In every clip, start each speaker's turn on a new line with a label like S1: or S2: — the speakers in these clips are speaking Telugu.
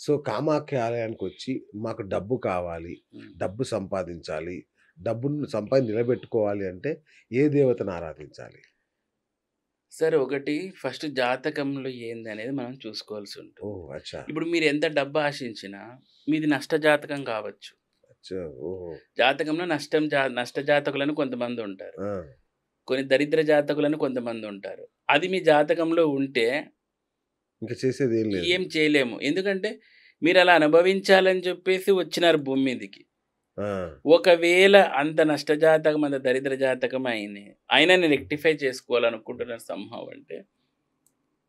S1: సో, కామాఖ్య ఆలయానికొచ్చి మాకు డబ్బు కావాలి,
S2: హ్మ్.
S1: డబ్బు సంపాదించాలి, డబ్బును నిలబెట్టుకోవాలి అంటే ఏ దేవతను ఆరాధించాలి?
S2: సరే ఒకటి ఫస్ట్ జాతకంలో ఏందనేది మనం చూసుకోవాల్సి ఉంటుంది.
S1: ఓహ్! అచ్చా!
S2: ఇప్పుడు మీరు ఎంత డబ్బు ఆశించినా మీది నష్ట జాతకం కావచ్చు.
S1: అచ్చా! ఓహో!
S2: జాతకంలో నష్ట జాతకులని కొంతమందుంటారు.
S1: ఆ!
S2: కొన్ని దరిద్ర జాతకులని కొంతమందుంటారు. అది మీ జాతకంలో ఉంటే
S1: ఇంక చేసేదేం లేదు.
S2: ఏం చేయలేము. ఎందుకంటే మీరలా అనుభవించాలని చెప్పేసి వచ్చినారు భూమి మీదకి.
S1: ఆ!
S2: ఒకవేళ అంత నష్ట జాతకం, అంత దరిద్ర జాతకం అయినా నేను రెక్టిఫై చేసుకోవాలనుకుంటున్నాను సంహౌ అంటే,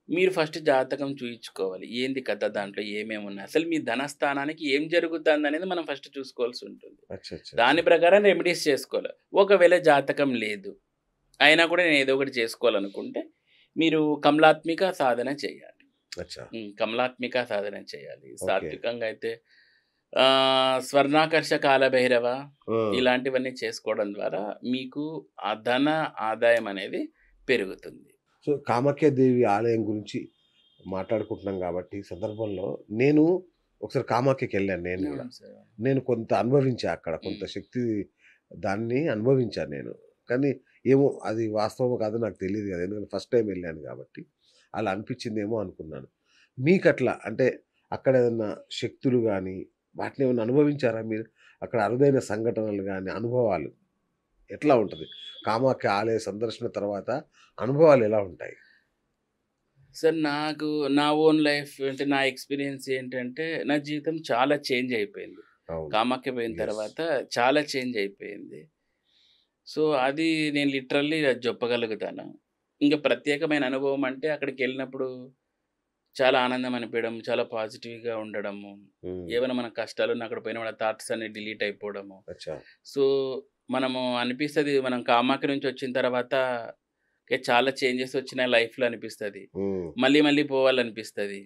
S2: మీరు ఫస్ట్ జాతకం చూయించుకోవాలి. ఏంది కథ దాంట్లో ఏమేమున్నాయి? అసలు మీ ధనస్థానానికి ఏం జరుగుతుందనేది మనం ఫస్ట్ చూసుకోవాల్సి ఉంటుంది.
S1: అచ్చా! అచ్చా! అచ్చా!
S2: దాని ప్రకారం రెమెడీస్ చేసుకోవాలి. ఒకవేళ జాతకం లేదు, అయినా కూడా నేను ఏదో ఒకటి చేసుకోవాలనుకుంటే, మీరు కమలాత్మిక సాధన చేయాలి.
S1: అచ్చా!
S2: కమలాత్మిక సాధన చేయాలి.
S1: ఓకే.
S2: సాత్వికంగా అయితే స్వర్ణాకర్ష కాలభైరవ
S1: ఆ!
S2: ఇలాంటివన్నీ చేసుకోవడం ద్వారా మీకు ఆ ధన ఆదాయం అనేది పెరుగుతుంది.
S1: సో, కామాఖ్య దేవి ఆలయం గురించి మాట్లాడుకుంటున్నాం గాబట్టి, ఈ సందర్భంలో నేను ఒకసారి కామాఖ్యకెళ్ళాను నేను గూడా.
S2: అవును సార్.
S1: నేను కొంత అనుభవించా అక్కడ. కొంత
S2: హ్మ్.
S1: శక్తి దాన్ని అనుభవించాను నేను. కానీ ఏమో అది వాస్తవమో కాదో నాకు తెలీదు గదా! ఎందుకంటే ఫస్ట్ టైమ్ ఎళ్ళాను గాబట్టి. అలా అనిపిచ్చిందేమో అనుకున్నాను. మీకట్లా అంటే అక్కడేదన్నా శక్తులు గాని, వాటినేమన్నా అనుభవించారా మీరు? అక్కడ అరుదైన సంఘటనలు గాని, అనుభవాలు ఎట్లా ఉంటది? కామాఖ్య ఆలయ సందర్శన తర్వాత అనుభవాలెలా ఉంటాయి?
S2: సార్ నాకు నా ఓన్ లైఫ్ అంటే నా ఎక్స్‌పీరియన్స్ ఏంటంటే నా జీవితం చాలా చేంజ్ అయిపోయింది.
S1: అవును.
S2: కామాఖ్య పోయిన
S1: యెస్.
S2: తర్వాత చాలా చేంజ్ అయిపోయింది. సో, అది నేను లిటరల్లీ అది చెప్పగలుగుతాను. ఇంక ప్రత్యేకమైన అనుభవం అంటే అక్కడికెళ్ళినప్పుడు చాలా ఆనందం అనిపియడం, చాలా పాజిటివ్‌గా ఉండడము.
S1: హ్మ్.
S2: ఏవైనా మన కష్టాలున్న అక్కడ పోయిన మన థాట్స్ అన్నీ డిలీట్ అయిపోవడము.
S1: అచ్చా!
S2: సో, మనము అనిపిస్తది మనం కామాఖ్య నుంచి వచ్చిన తర్వాత చాలా చేంజెస్ వచ్చినాయి లైఫ్‌లో అనిపిస్తది.
S1: హ్మ్.
S2: మళ్ళీ మళ్ళీ పోవాలనిపిస్తది.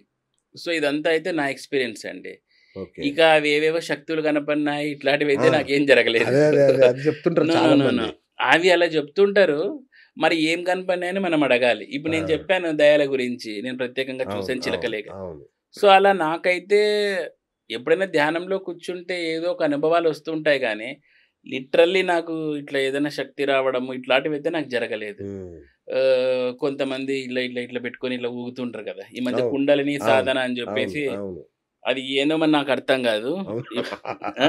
S2: సో, ఇదంతా అయితే నా ఎక్స్‌పీరియన్స్ అండి.
S1: ఓకే.
S2: ఇక అవేవేవో శక్తులు కనపడినాయి ఇట్లాంటివైతే
S1: ఆ!
S2: నాకేం జరగలేదు.
S1: అదే. అది చెప్తుంటారు
S2: నో, నో,
S1: చాలా
S2: నో, నో.
S1: మంది.
S2: అవి అలా చెప్తుంటారు. మరి ఏం కనపడినాయని మనం అడగాలి. ఇప్పుడు
S1: ఆ!
S2: నేను చెప్పాను దయాల గురించి. నేను ప్రత్యేకంగా
S1: అవును.
S2: చూసాను
S1: అవును.
S2: చిలకలేఖ.
S1: అవును.
S2: సో, అలా నాకైతే ఎప్పుడైనా ధ్యానంలో కూర్చుంటే ఏదో ఒక అనుభవాలు వస్తుంటాయి గానీ, లిటరల్లీ నాకు ఇట్లా ఏదైనా శక్తి రావడము ఇట్లాంటివైతే నాకు జరగలేదు.
S1: హ్మ్.
S2: కొంతమంది ఇట్లా పెట్టుకొని ఇట్లా ఊగుతుంటారు కదా! ఈ మధ్య
S1: అవును.
S2: కుండలిని
S1: అవును.
S2: సాధన అని
S1: అవును.
S2: జెప్పేసి
S1: అవును.
S2: అది ఏందో మరి నాకర్థం గాదు.
S1: అవును.
S2: ఇప్ ఆ!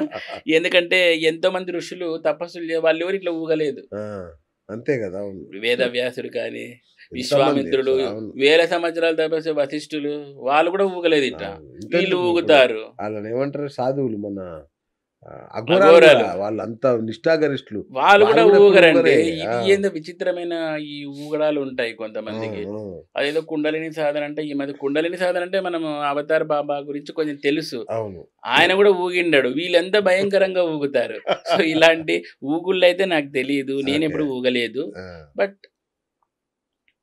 S2: ఎందుకంటే ఎంతోమంది ఋషులు తపస్సులు వాళ్ళెవరు ఇట్లా ఊగలేదు.
S1: ఆ! అంతే గదా! అవును.
S2: వేదవ్యాసుడు కానీ,
S1: ఎంతమంది
S2: విశ్వామిత్రుడు,
S1: అసలు. అవును.
S2: వేల సంవత్సరాలు తపస్సు వశిష్ఠులు వాళ్ళు కూడా ఊగలేదిట.
S1: అవును.
S2: వీళ్ళు
S1: ఇంతెందుకు ఇప్పుడు
S2: ఊగుతారు.
S1: ఆళ్ళనేమంటారు సాధువులు మన అఘోరాలు గూడా
S2: అఘోరాలు.
S1: వాళ్ళంత నిష్ఠాగరిష్ఠులు.
S2: వాళ్ళు
S1: వాళ్ళు
S2: కూడా
S1: గూడా ఎప్పుడు
S2: ఊగరండి.
S1: ఊగరే. ఆ!
S2: ఇది ఏందో విచిత్రమైన ఈ ఊగడాలుంటాయి
S1: ఆ!
S2: కొంతమందికి.
S1: ఆ!
S2: అదేదో కుండలిని సాధన అంటే ఈ మధ్య కుండలిని సాధన అంటే మనం అవతార్ బాబా గురించి కొంచెం తెలుసు.
S1: అవును.
S2: ఆయన గూడా ఊగిండడు. వీళ్ళెంత భయంకరంగా ఊగుతారు. సో, ఇలాంటి ఊగుళ్ళైతే నాకు తెలీదు.
S1: ఓకే.
S2: నేనెప్పుడు ఊగలేదు.
S1: ఆ!
S2: But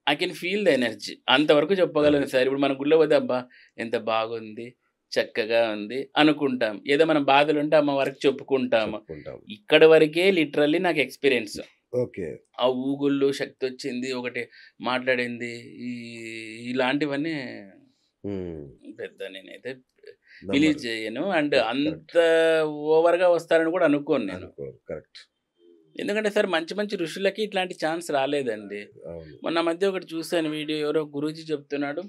S2: I can feel the energy. అంతవరకు చెప్పగలను
S1: అది.
S2: సార్. ఇప్పుడు మన గుడిలో పోతే అబ్బా! ఎంత బాగుంది, చక్కగా ఉంది అనుకుంటాం. ఏదో మన బాధలుంటే అమ్మవారికి చెప్పుకుంటాము.
S1: చెప్పుకుంటాం.
S2: ఇక్కడి వరకే లిటరల్లీ నాకు ఎక్స్‌పీరియన్స్.
S1: ఓకే.
S2: ఆ ఊగుల్లో శక్తొచ్చింది, ఒకటి మాట్లాడింది. ఈ ఇలాంటివన్నీ
S1: హ్మ్.
S2: పెద్ద నేనైతే బిలీవ్
S1: నమ్మరు.
S2: చేయను. And
S1: correct. కరెక్ట్.
S2: అంత ఓవర్‌గా వస్తారని కూడా అనుకోను నేను.
S1: అనుకోరు. కరెక్ట్.
S2: ఎందుకంటే సార్ మంచి మంచి ఋషులకి ఇట్లాంటి ఛాన్స్ రాలేదండి.
S1: అవును.
S2: మొన్న మధ్య ఒకటి చూసాను వీడియో ఎవరో గురూజీ చెప్తున్నాడు.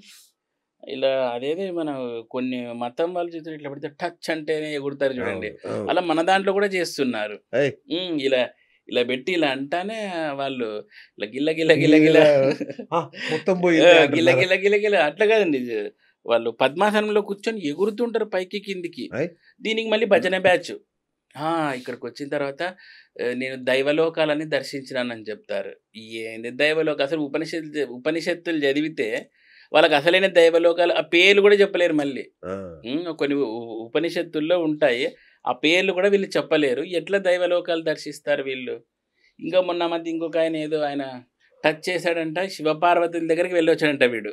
S2: ఇలా అదేదో మన కొన్ని మతం వాళ్ళు చూస్తే ఇట్లా పెడితే టచ్ అంటేనే ఎగురుతారు చూడండి.
S1: అవును. అవును.
S2: అలా మన దాంట్లో కూడా చేస్తున్నారు.
S1: ఏయ్!
S2: ఇలా ఇలా పెట్టి ఇలా అంటానే వాళ్ళు ఇలా గిల్ల గిల్ల గిల్ల గిల్ల
S1: ఇలా ఆ! మొత్తం పోయింది
S2: గిల్ల
S1: అంటున్నారా?
S2: గిల్ల గిల్ల గిల్ల అట్లా కాదండి. వాళ్ళు పద్మాసనంలో కూర్చొని ఎగురుతుంటారు పైకి కిందికి.
S1: అయ్!
S2: దీనికి మళ్ళీ భజన బ్యాచ్. ఆ! ఇక్కడికొచ్చిన తర్వాత నేను దైవలోకాలని దర్శించినానని చెప్తారు. ఏంది దైవలోక అసలు ఉపనిషత్తులు చదివితే వాళ్ళకసలైన దైవలోకాలు ఆ పేర్లు గూడా చెప్పలేరు మళ్ళీ.
S1: ఆ!
S2: కొన్ని ఉపనిషత్తుల్లో ఉంటాయి. ఆ పేర్లు గూడా వీళ్ళు చెప్పలేరు. ఎట్లా దైవలోకాలు దర్శిస్తారు వీళ్ళు? ఇంకా మొన్న మధ్య ఇంకొకాయన ఏదో ఆయన టచ్ చేసాడంట. శివపార్వతుల దగ్గరికి వెళ్ళొచ్చాడంట వీడు.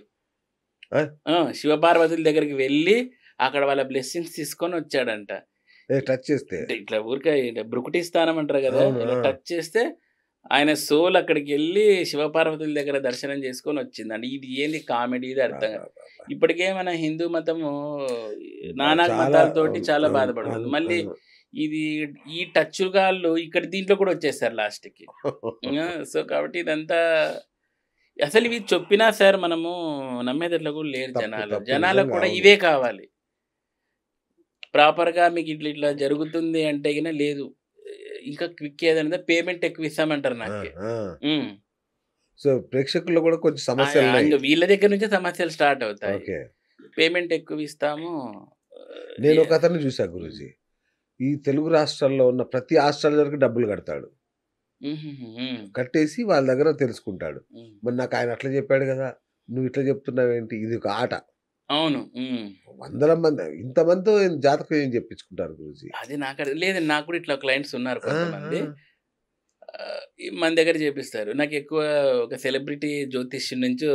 S1: ఆ!
S2: శివపార్వతుల దగ్గరికి వెళ్ళి అక్కడ వాళ్ళ బ్లెస్సింగ్స్ తీసుకొనొచ్చాడంట.
S1: ఏ టచ్ చేస్తే.
S2: అంటే ఇట్లా ఊరికే ఇట్లా భృకుటి స్థానం అంటారు గదా!
S1: అవును.
S2: ఇలా
S1: ఆ!
S2: టచ్ చేస్తే ఆయన సోల్ అక్కడికెళ్ళి శివపార్వతుల దగ్గర దర్శనం చేసుకొని వచ్చిందండి. ఇది ఏంది కామెడీ ఇది అర్థం కాదు.
S1: అబ్బబ్బబ్బా!
S2: ఇప్పటికే మన హిందూ మతము
S1: బా
S2: నానా
S1: చాలా
S2: మతాలతోటి
S1: అవును.
S2: చాలా
S1: అవును.
S2: బాధపడుతుంది.
S1: అవును.
S2: మళ్ళీ
S1: అవును.
S2: ఇది ఈ టచ్చుగాళ్ళు ఇక్కడ దీంట్లో కూడా వచ్చేసారు లాస్ట్‌కి. సో, కాబట్టి ఇదంతా అసలు ఇవి చెప్పినా సార్ మనము నమ్మేటట్లు కూడా లేరు
S1: తప్పు.
S2: జనాలు.
S1: తప్పు.
S2: జనాలకు
S1: నిజంగా
S2: కూడా
S1: అవును.
S2: ఇవే కావాలి. ప్రాపర్‌గా మీకు ఇట్లా ఇట్లా జరుగుతుంది అంటే గిన లేదు. ఇంకా క్విక్ ఏదైనా పేమెంట్ ఎక్కువ ఇస్తామంటారు
S1: ఆ!
S2: నాకే.
S1: ఆ!
S2: హ్మ్.
S1: సో, ప్రేక్షకుల్లో కూడా కొంచెం సమస్యలున్నాయి.
S2: ఇంగ వీళ్ళ దగ్గర నుంచే సమస్యలు స్టార్ట్ అవుతాయి.
S1: ఓకే.
S2: పేమెంట్ ఎక్కువ ఇస్తాము.
S1: నేను
S2: ఎ
S1: ఒక అతన్ని చూసా
S2: హ్మ్.
S1: గురూజీ. ఈ తెలుగు రాష్ట్రాల్లో ఉన్న ప్రతి ఆస్ట్రేలియన్‌కి డబ్బులు కడతాడు.
S2: హుహుహు. హ్మ్.
S1: కట్టేసి వాళ్ళ దగ్గర తెలుసుకుంటాడు.
S2: హ్మ్.
S1: మరి నాకు ఆయన అట్లా చెప్పాడు గదా! నువ్వు ఇట్లా చెప్తున్నావేంటి? ఇది ఒక ఆట.
S2: అవును. హ్మ్.
S1: వందల మంది ఇంతమందితో జాతకం ఏం చెప్పించుకుంటారు గురూజీ.
S2: అది లేదండి. నాకు కూడా ఇట్లా క్లయింట్స్ ఉన్నారు
S1: ఆ!
S2: కొంతమంది.
S1: ఆ!
S2: మన దగ్గర చేపిస్తారు. నాకెక్కువ ఒక సెలబ్రిటీ జ్యోతిష్యం నుంచి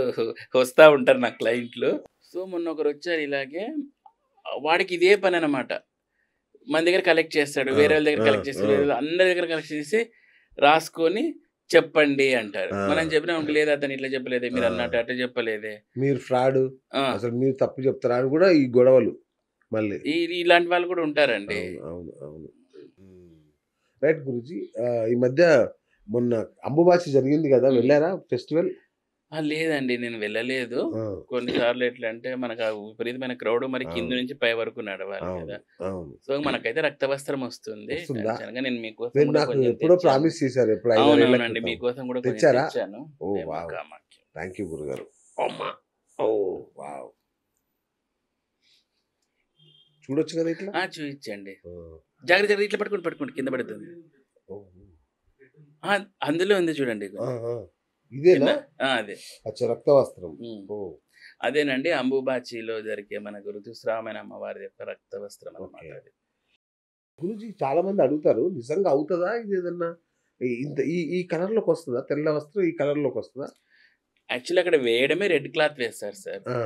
S2: వస్తా ఉంటారు నాకు క్లయింట్లు. సో, మొన్న ఒకరొచ్చారు ఇలాగే. వాడికి ఇదే పననమాట. మన దగ్గర కలెక్ట్ చేస్తాడు.
S1: ఆ!
S2: వేరే వాళ్ళ దగ్గర
S1: ఆ!
S2: కలెక్ట్ చేసి,
S1: ఆ!
S2: వేరే అందరి దగ్గర కలెక్ట్ చేసి రాసుకొని చెప్పండి అంటారు.
S1: ఆ!
S2: మనం చెప్పినామనుకో, లేదు అతను ఇట్లా చెప్పలేదే,
S1: ఆ!
S2: మీరన్నట్టు అట్లా చెప్పలేదే.
S1: మీరు ఫ్రాడు.
S2: ఆ!
S1: అసలు మీరు తప్పు చెప్తారా అని గూడా ఈ గొడవలు మళ్ళీ.
S2: ఇలాంటి వాళ్ళు కూడా ఉంటారండి.
S1: అవును. అవును. అవును. హ్మ్. రైట్ గురూజీ. ఈ మధ్య మొన్న అంబుబాచి జరిగింది గదా!
S2: హ్మ్.
S1: వెళ్లారా ఫెస్టివల్?
S2: లేదండి. నేను వెళ్ళలేదు.
S1: ఆ!
S2: కొన్ని సార్లు ఎట్లంటే మనకు ఆ విపరీతమైన క్రౌడ్ మరి కింద
S1: అవును.
S2: నుంచి పై వరకు నడవాలి
S1: అవును.
S2: కదా!
S1: అవును.
S2: సో, మనకైతే రక్తవస్త్రం వస్తుంది.
S1: వస్తుందా?
S2: టెన్షన్‌గా నేను మీకోసం
S1: మీరు
S2: కూడా
S1: నాకు
S2: కొంచెం
S1: ఎప్పుడో
S2: తెచ్చాను.
S1: ప్రామిస్ చేశారు. ఎప్పుడు 5, 6 ఏళ్ల
S2: అవునవునండి.
S1: క్రితం.
S2: మీకోసం కూడా కొంచెం
S1: తెచ్చారా?
S2: తెచ్చాను.
S1: ఓహ్!
S2: ఏమో
S1: వావ్!
S2: కామాఖ్య.
S1: థాంక్ యూ గురుగారు. అమ్మా! ఓహ్! వావ్! చూడొచ్చు గదా ఇట్లా?
S2: చూయించండి.
S1: ఆ!
S2: జాగ్రత్త ఇట్లా పట్టుకోండి, పట్టుకోండి కింద పడుతుంది.
S1: ఓహ్!
S2: ఆ! అందులో ఉంది చూడండి
S1: ఆ!
S2: కొంచెం.
S1: ఆ!
S2: కింద
S1: ఇదేనా?
S2: అదే.
S1: అచ్చా! రక్తవస్త్రం.
S2: హ్మ్.
S1: ఓహ్!
S2: అదేనండి అంబుబాచిలో జరిగే మనకు ఋతుస్రావమైన అమ్మవారి యొక్క రక్తవస్త్రం అన్నమాట
S1: ఓకే.
S2: అది.
S1: గురూజీ చాలా మంది అడుగుతారు. నిజంగా అవుతదా? ఇదేదన్నా ఇంత ఈ ఈ కలర్‌లోకొస్తదా? తెల్ల వస్త్రం ఈ కలర్‌లోకొస్తదా?
S2: యాక్చువల్లీ అక్కడ వేయడమే రెడ్ క్లాత్ వేస్తారు సార్.
S1: ఆ!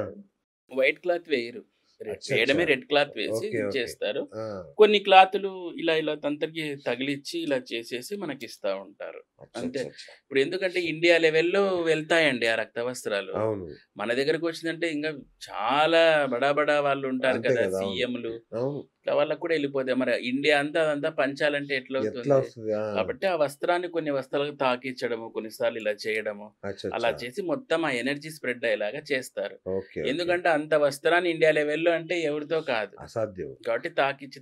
S2: వైట్ క్లాత్ వేయరు.
S1: అచ్చచ్చా!
S2: వేయడమే రెడ్ క్లాత్ వేసి
S1: ఓకే. ఓకే.
S2: చేస్తారు.
S1: ఆ!
S2: కొన్ని క్లాతులు ఇలా తంతకి తగిలిచ్చి ఇలా చేసేసి మనకిస్తా ఉంటారు. అంతే.
S1: అచ్చచ్చచ్చా!
S2: ఇప్పుడు ఎందుకంటే ఇండియా లెవెల్‌లో వెళ్తాయండి ఆ రక్త వస్త్రాలు.
S1: అవును.
S2: మన దగ్గరకొచ్చిందంటే ఇంగా చాలా బడా బడా వాళ్ళుంటారు
S1: అంతే
S2: కదా!
S1: గదా! అవును.
S2: సీఎంలు.
S1: అవును.
S2: ఇట్లా వాళ్ళకి కూడా ఎళ్ళిపోతాయి. మరి ఇండియా అంతా అదంతా పంచాలంటే
S1: ఎట్లా
S2: ఎట్లవుతుంది?
S1: వస్తది? ఆ!
S2: కాబట్టి ఆ వస్త్రాన్ని కొన్ని వస్త్రాలకు తాకిచ్చడము, కొన్నిసార్లు ఇలా చేయడము, అలా
S1: అచ్చచ్చా!
S2: చేసి మొత్తం ఆ ఎనర్జీ స్ప్రెడ్ అయ్యేలాగా చేస్తారు.
S1: ఓకే. ఓకే.
S2: ఎందుకంటే అంత వస్త్రాన్ని ఇండియా లెవెల్‌లో అంటే ఎవరితో కాదు.
S1: అసాధ్యం.
S2: కాబట్టి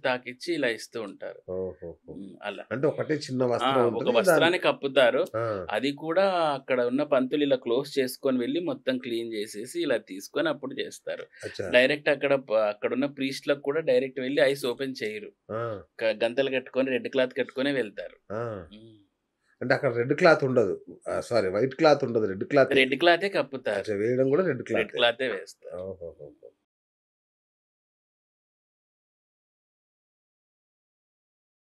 S2: తాకిచ్చి ఇలా ఇస్తూ ఉంటారు.
S1: ఓహోహో!
S2: అలా.
S1: అంటే ఒకటే చిన్న
S2: ఆ!
S1: వస్త్రం
S2: ఒక
S1: ఉంటది.
S2: వస్త్రాన్ని కప్పుతారు.
S1: ఆ!
S2: అది కూడా అక్కడ ఉన్న పంతులు ఇలా క్లోజ్ చేసుకొని వెళ్లి మొత్తం క్లీన్ చేసేసి ఇలా తీసుకొని అప్పుడు చేస్తారు.
S1: అచ్చా!
S2: డైరెక్ట్ అక్కడున్న ప్రీస్ట్‌లకు కూడా డైరెక్ట్ వెళ్లి ఐస్ ఓపెన్ చేయరు.
S1: ఆ!
S2: గంతలు కట్టుకొని రెడ్ క్లాత్ కట్టుకొనే వెళ్తారు.
S1: ఆ!
S2: హ్మ్.
S1: అంటే అక్కడ రెడ్ క్లాత్ ఉండదు. సారీ వైట్ క్లాత్ ఉండదు. రెడ్ క్లాతే.
S2: రెడ్ క్లాతే కప్పుతారు.
S1: అచ్చా! వేయడం గూడా రెడ్
S2: రెడ్
S1: క్లాతే.
S2: క్లాతే వేస్తారు.
S1: ఓహోహో!